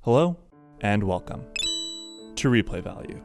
Hello, and welcome to Replay Value.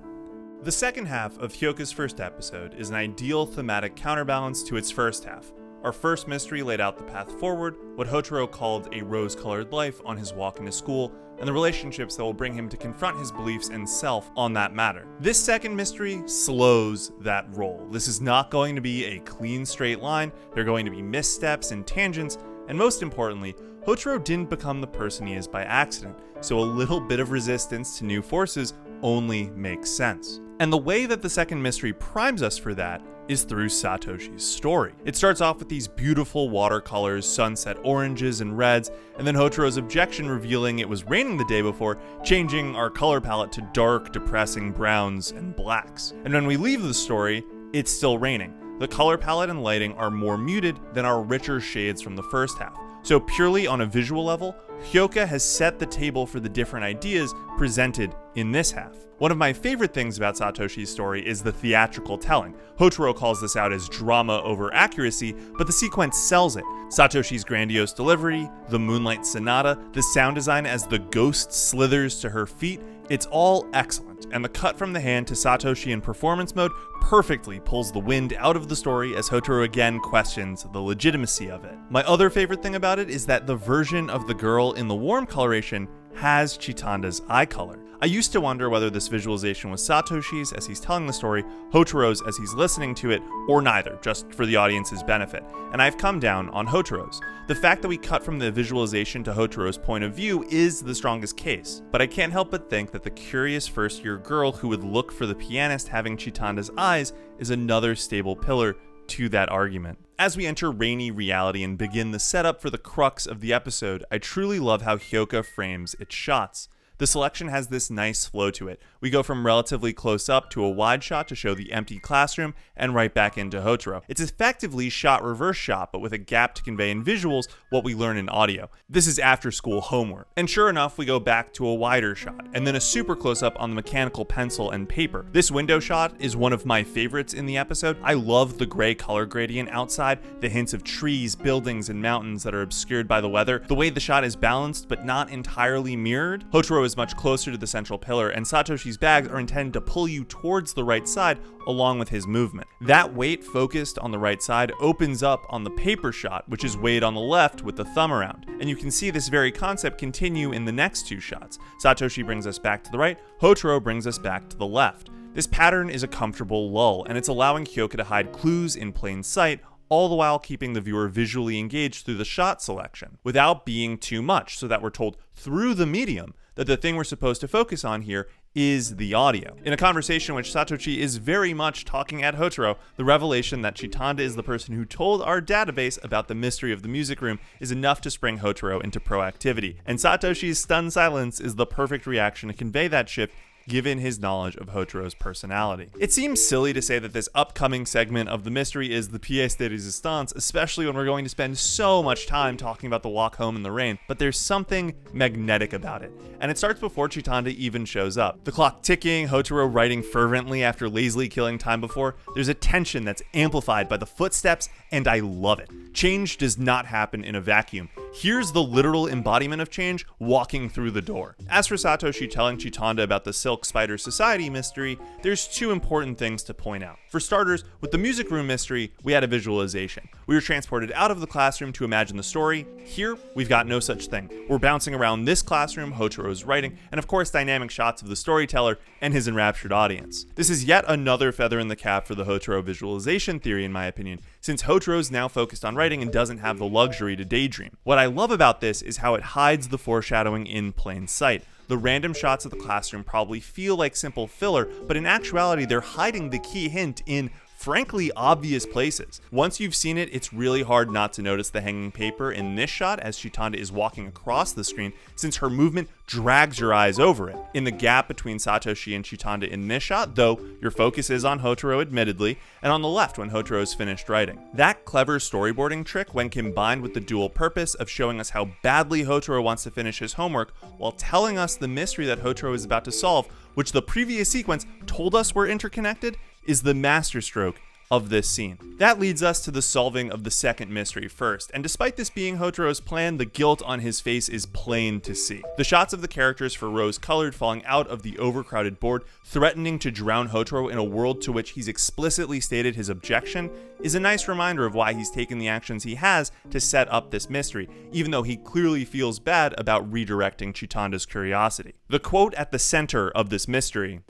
The second half of Hyouka's first episode is an ideal thematic counterbalance to its first half. Our first mystery laid out the path forward, what Houtarou called a rose-colored life on his walk into school, and the relationships that will bring him to confront his beliefs and self on that matter. This second mystery slows that roll. This is not going to be a clean straight line, there are going to be missteps and tangents, and most importantly, Houtarou didn't become the person he is by accident, so a little bit of resistance to new forces only makes sense. And the way that the second mystery primes us for that is through Satoshi's story. It starts off with these beautiful watercolors, sunset oranges and reds, and then Houtarou's objection revealing it was raining the day before, changing our color palette to dark, depressing browns and blacks. And when we leave the story, it's still raining. The color palette and lighting are more muted than our richer shades from the first half. So purely on a visual level, Hyouka has set the table for the different ideas presented in this half. One of my favorite things about Satoshi's story is the theatrical telling. Houtarou calls this out as drama over accuracy, but the sequence sells it. Satoshi's grandiose delivery, the Moonlight Sonata, the sound design as the ghost slithers to her feet, it's all excellent, and the cut from the hand to Satoshi in performance mode perfectly pulls the wind out of the story as Houtarou again questions the legitimacy of it. My other favorite thing about it is that the version of the girl in the warm coloration has Chitanda's eye color. I used to wonder whether this visualization was Satoshi's as he's telling the story, Houtarou's as he's listening to it, or neither, just for the audience's benefit, and I've come down on Houtarou's. The fact that we cut from the visualization to Houtarou's point of view is the strongest case, but I can't help but think that the curious first-year girl who would look for the pianist having Chitanda's eyes is another stable pillar to that argument. As we enter rainy reality and begin the setup for the crux of the episode, I truly love how Hyouka frames its shots. The selection has this nice flow to it. We go from relatively close up to a wide shot to show the empty classroom and right back into Houtarou. It's effectively shot reverse shot, but with a gap to convey in visuals what we learn in audio. This is after school homework. And sure enough, we go back to a wider shot, and then a super close up on the mechanical pencil and paper. This window shot is one of my favorites in the episode. I love the gray color gradient outside, the hints of trees, buildings, and mountains that are obscured by the weather, the way the shot is balanced but not entirely mirrored. Houtarou is much closer to the central pillar, and Satoshi's bags are intended to pull you towards the right side along with his movement. That weight focused on the right side opens up on the paper shot, which is weighed on the left with the thumb around. And you can see this very concept continue in the next two shots. Satoshi brings us back to the right, Houtarou brings us back to the left. This pattern is a comfortable lull, and it's allowing Hyouka to hide clues in plain sight, all the while keeping the viewer visually engaged through the shot selection, without being too much, so that we're told through the medium that the thing we're supposed to focus on here is the audio. In a conversation in which Satoshi is very much talking at Houtarou, the revelation that Chitanda is the person who told our database about the mystery of the music room is enough to spring Houtarou into proactivity, and Satoshi's stunned silence is the perfect reaction to convey that shift given his knowledge of Houtarou's personality. It seems silly to say that this upcoming segment of the mystery is the pièce de résistance, especially when we're going to spend so much time talking about the walk home in the rain, but there's something magnetic about it. And it starts before Chitanda even shows up. The clock ticking, Houtarou writing fervently after lazily killing time before, there's a tension that's amplified by the footsteps, and I love it. Change does not happen in a vacuum. Here's the literal embodiment of change walking through the door. As for Satoshi telling Chitanda about the Silk Spider Society mystery, there's two important things to point out. For starters, with the music room mystery, we had a visualization. We were transported out of the classroom to imagine the story. Here, we've got no such thing. We're bouncing around this classroom, Houtarou writing, and of course dynamic shots of the storyteller and his enraptured audience. This is yet another feather in the cap for the Houtarou visualization theory, in my opinion, since Houtarou now focused on writing and doesn't have the luxury to daydream. What I love about this is how it hides the foreshadowing in plain sight. The random shots of the classroom probably feel like simple filler, but in actuality they're hiding the key hint in frankly obvious places. Once you've seen it, it's really hard not to notice the hanging paper in this shot as Chitanda is walking across the screen, since her movement drags your eyes over it. In the gap between Satoshi and Chitanda in this shot, though, your focus is on Houtarou admittedly, and on the left when Houtarou is finished writing. That clever storyboarding trick, when combined with the dual purpose of showing us how badly Houtarou wants to finish his homework, while telling us the mystery that Houtarou is about to solve, which the previous sequence told us were interconnected, is the masterstroke of this scene. That leads us to the solving of the second mystery first, and despite this being Houtarou's plan, the guilt on his face is plain to see. The shots of the characters for rose-colored falling out of the overcrowded board, threatening to drown Houtarou in a world to which he's explicitly stated his objection, is a nice reminder of why he's taken the actions he has to set up this mystery, even though he clearly feels bad about redirecting Chitanda's curiosity. The quote at the center of this mystery,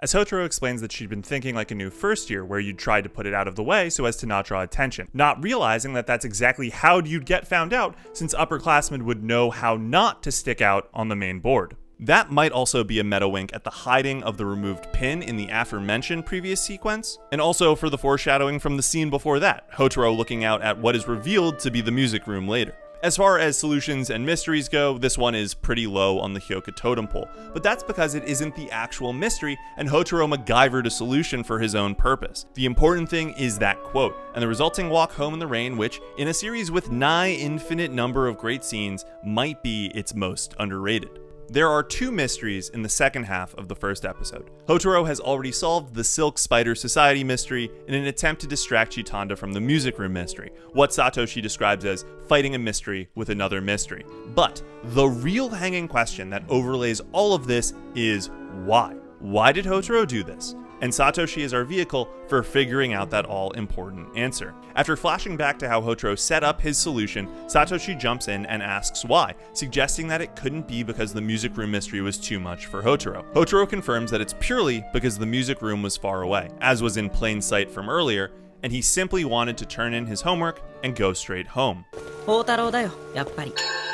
as Houtarou explains that she'd been thinking like a new first year, where you'd try to put it out of the way so as to not draw attention, not realizing that that's exactly how you'd get found out, since upperclassmen would know how not to stick out on the main board. That might also be a meta wink at the hiding of the removed pin in the aforementioned previous sequence, and also for the foreshadowing from the scene before that, Houtarou looking out at what is revealed to be the music room later. As far as solutions and mysteries go, this one is pretty low on the Hyouka totem pole, but that's because it isn't the actual mystery, and Houtarou MacGyvered a solution for his own purpose. The important thing is that quote, and the resulting walk home in the rain, which, in a series with nigh infinite number of great scenes, might be its most underrated. There are two mysteries in the second half of the first episode. Houtarou has already solved the Silk Spider Society mystery in an attempt to distract Chitanda from the music room mystery, what Satoshi describes as fighting a mystery with another mystery. But the real hanging question that overlays all of this is why? Why did Houtarou do this? And Satoshi is our vehicle for figuring out that all-important answer. After flashing back to how Houtarou set up his solution, Satoshi jumps in and asks why, suggesting that it couldn't be because the music room mystery was too much for Houtarou. Houtarou confirms that it's purely because the music room was far away, as was in plain sight from earlier, and he simply wanted to turn in his homework and go straight home. 宝太郎だよ、やっぱり。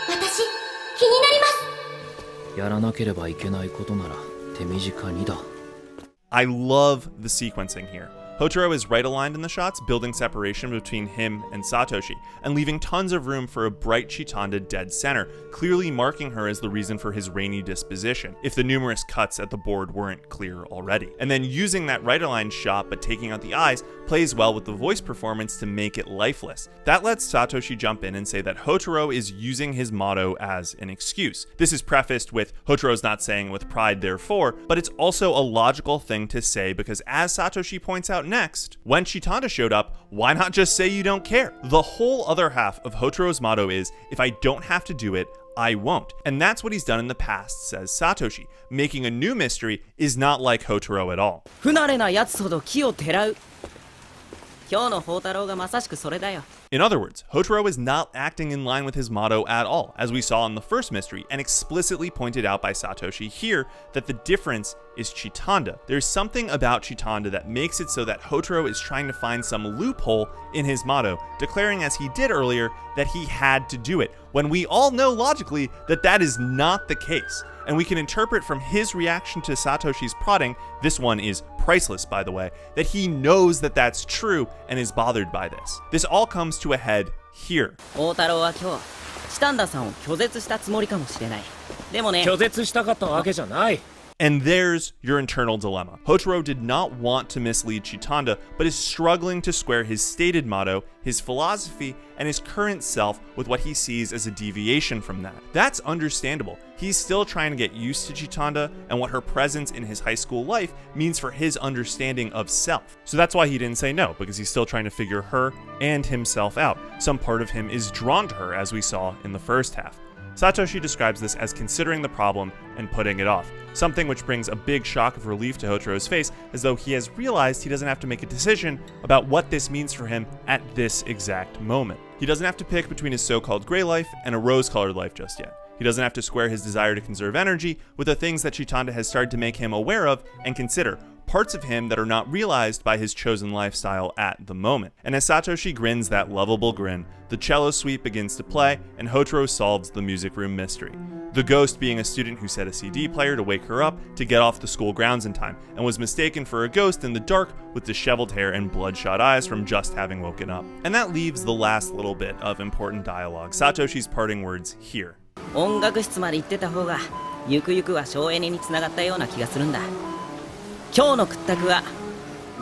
私、気になります。やらなければいけないことなら手短にだ。 I love the sequencing here. Houtarou is right aligned in the shots, building separation between him and Satoshi, and leaving tons of room for a bright Chitanda dead center, clearly marking her as the reason for his rainy disposition, if the numerous cuts at the board weren't clear already. And then using that right aligned shot but taking out the eyes plays well with the voice performance to make it lifeless. That lets Satoshi jump in and say that Houtarou is using his motto as an excuse. This is prefaced with Houtarou's not saying with pride therefore, but it's also a logical thing to say because as Satoshi points out next, when Chitanda showed up, why not just say you don't care? The whole other half of Hotarou's motto is, if I don't have to do it, I won't. And that's what he's done in the past, says Satoshi. Making a new mystery is not like Houtarou at all. 不慣れなやつほど木をてらう。今日の宝太郎がまさしくそれだよ。 In other words, Houtarou is not acting in line with his motto at all, as we saw in the first mystery, and explicitly pointed out by Satoshi here that the difference is Chitanda. There's something about Chitanda that makes it so that Houtarou is trying to find some loophole in his motto, declaring as he did earlier that he had to do it, when we all know logically that that is not the case. And we can interpret from his reaction to Satoshi's prodding, this one is priceless by the way, that he knows that that's true and is bothered by this. This all comes to a head here. 宝太郎は今日、チタンダさんを拒絶したつもりかもしれない。でもね、拒絶したかったわけじゃない。 And there's your internal dilemma. Houtarou did not want to mislead Chitanda, but is struggling to square his stated motto, his philosophy, and his current self with what he sees as a deviation from that. That's understandable. He's still trying to get used to Chitanda and what her presence in his high school life means for his understanding of self. So that's why he didn't say no, because he's still trying to figure her and himself out. Some part of him is drawn to her, as we saw in the first half. Satoshi describes this as considering the problem and putting it off, something which brings a big shock of relief to Hotarou's face, as though he has realized he doesn't have to make a decision about what this means for him at this exact moment. He doesn't have to pick between his so-called gray life and a rose-colored life just yet. He doesn't have to square his desire to conserve energy with the things that Chitanda has started to make him aware of and consider, parts of him that are not realized by his chosen lifestyle at the moment. And as Satoshi grins that lovable grin, the cello suite begins to play and Houtarou solves the music room mystery. The ghost being a student who set a CD player to wake her up to get off the school grounds in time, and was mistaken for a ghost in the dark with disheveled hair and bloodshot eyes from just having woken up. And that leaves the last little bit of important dialogue, Satoshi's parting words here. 音楽室まで行ってた方が、ゆくゆくは省エネにつながったような気がするんだ。今日の屈託は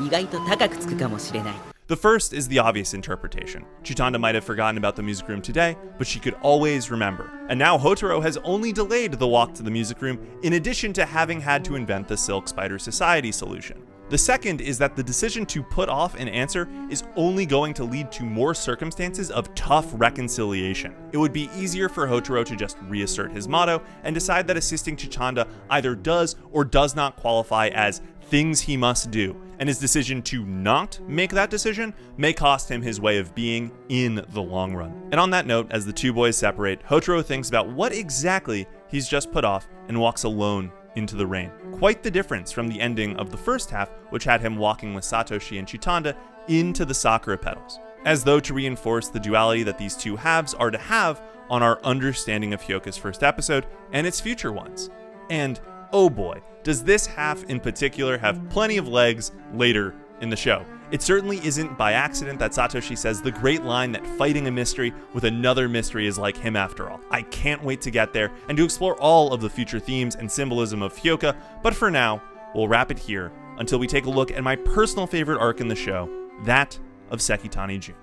意外と高くつくかもしれない。 The first is the obvious interpretation. Chitanda might have forgotten about the music room today, but she could always remember. And now Houtarou has only delayed the walk to the music room in addition to having had to invent the Silk Spider Society solution. The second is that the decision to put off an answer is only going to lead to more circumstances of tough reconciliation. It would be easier for Houtarou to just reassert his motto and decide that assisting Chichanda either does or does not qualify as things he must do, and his decision to not make that decision may cost him his way of being in the long run. And on that note, as the two boys separate, Houtarou thinks about what exactly he's just put off and walks alone into the rain. Quite the difference from the ending of the first half, which had him walking with Satoshi and Chitanda into the Sakura petals, as though to reinforce the duality that these two halves are to have on our understanding of Hyouka's first episode and its future ones. And oh boy, does this half in particular have plenty of legs later in the show. It certainly isn't by accident that Satoshi says the great line that fighting a mystery with another mystery is like him after all. I can't wait to get there and to explore all of the future themes and symbolism of Hyouka, but for now, we'll wrap it here until we take a look at my personal favorite arc in the show, that of Sekitani Jun.